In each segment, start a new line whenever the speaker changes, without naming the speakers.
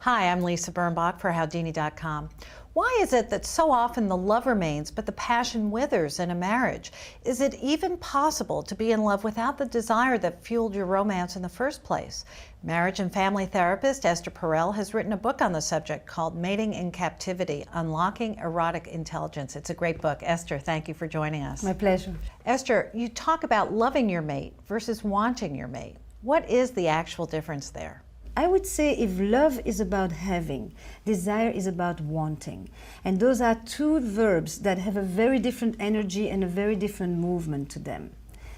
Hi, I'm Lisa Birnbach for Howdini.com. Why is it that so often the love remains but the passion withers in a marriage? Is it even possible to be in love without the desire that fueled your romance in the first place? Marriage and family therapist Esther Perel has written a book on the subject called Mating in Captivity, Unlocking Erotic Intelligence. It's a great book. Esther, thank you for joining us.
My pleasure.
Esther, you talk about loving your mate versus wanting your mate. What is the actual difference there?
I would say if love is about having, desire is about wanting. And those are two verbs that have a very different energy and a very different movement to them.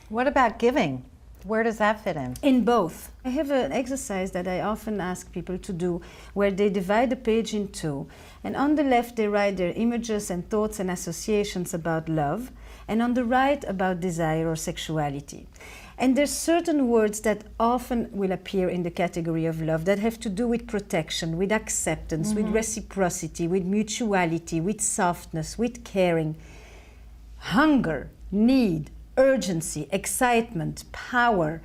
What about giving? Where does that fit in?
In both. I have an exercise that I often ask people to do where they divide the page in two. And on the left they write their images and thoughts and associations about love, and on the right about desire or sexuality. And there's certain words that often will appear in the category of love that have to do with protection, with acceptance, with reciprocity, with mutuality, with softness, with caring. Hunger, need, urgency, excitement, power.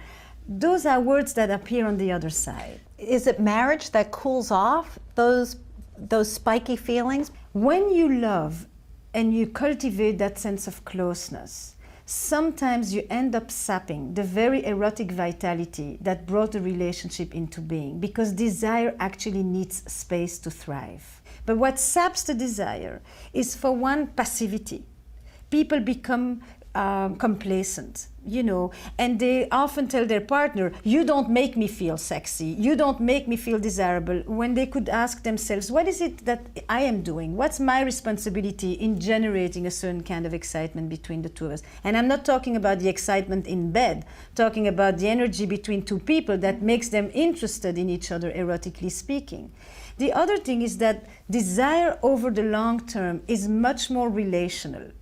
Those are words that appear on the other side.
Is it marriage that cools off those spiky feelings?
When you love and you cultivate that sense of closeness, sometimes you end up sapping the very erotic vitality that brought the relationship into being, because desire actually needs space to thrive. But what saps the desire is, for one, passivity. People become complacent, and they often tell their partner, you don't make me feel sexy, you don't make me feel desirable, when they could ask themselves, what is it that I am doing? What's my responsibility in generating a certain kind of excitement between the two of us? And I'm not talking about the excitement in bed, talking about the energy between two people that makes them interested in each other, erotically speaking. The other thing is that desire over the long term is much more relational.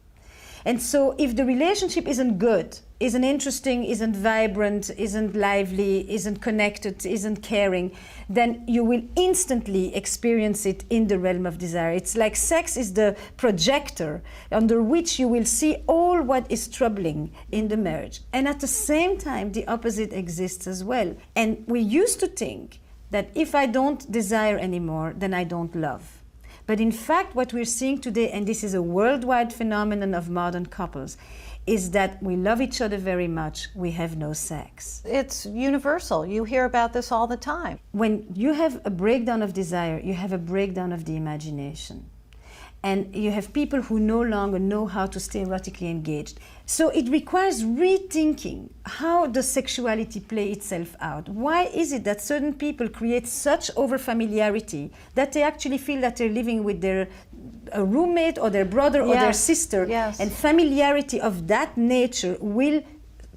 And so if the relationship isn't good, isn't interesting, isn't vibrant, isn't lively, isn't connected, isn't caring, then you will instantly experience it in the realm of desire. It's like sex is the projector under which you will see all what is troubling in the marriage. And at the same time, the opposite exists as well. And we used to think that if I don't desire anymore, then I don't love. But in fact, what we're seeing today, and this is a worldwide phenomenon of modern couples, is that we love each other very much, we have no sex.
It's universal. You hear about this all the time.
When you have a breakdown of desire, you have a breakdown of the imagination. And you have people who no longer know how to stay erotically engaged. So it requires rethinking how does sexuality play itself out. Why is it that certain people create such overfamiliarity that they actually feel that they're living with their roommate or their brother or their sister?
Yes.
And familiarity of that nature will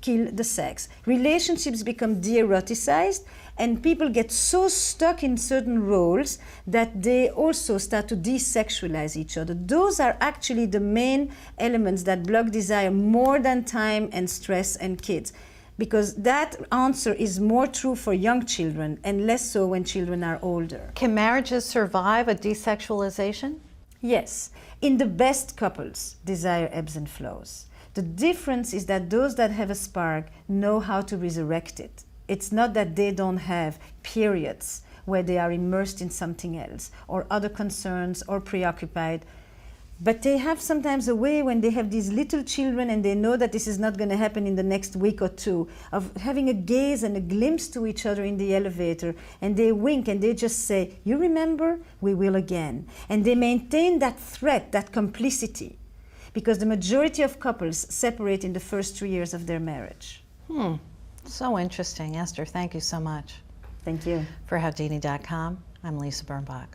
kill the sex. Relationships become de-eroticized, and people get so stuck in certain roles that they also start to desexualize each other. Those are actually the main elements that block desire more than time and stress and kids, because that answer is more true for young children and less so when children are older.
Can marriages survive a desexualization?
Yes. In the best couples, desire ebbs and flows. The difference is that those that have a spark know how to resurrect it. It's not that they don't have periods where they are immersed in something else or other concerns or preoccupied, but they have sometimes a way when they have these little children and they know that this is not going to happen in the next week or two, of having a gaze and a glimpse to each other in the elevator, and they wink and they just say, you remember? We will again. And they maintain that threat, that complicity, because the majority of couples separate in the first 3 years of their marriage.
So interesting. Esther, thank you so much.
Thank you.
For Howdini.com, I'm Lisa Birnbach.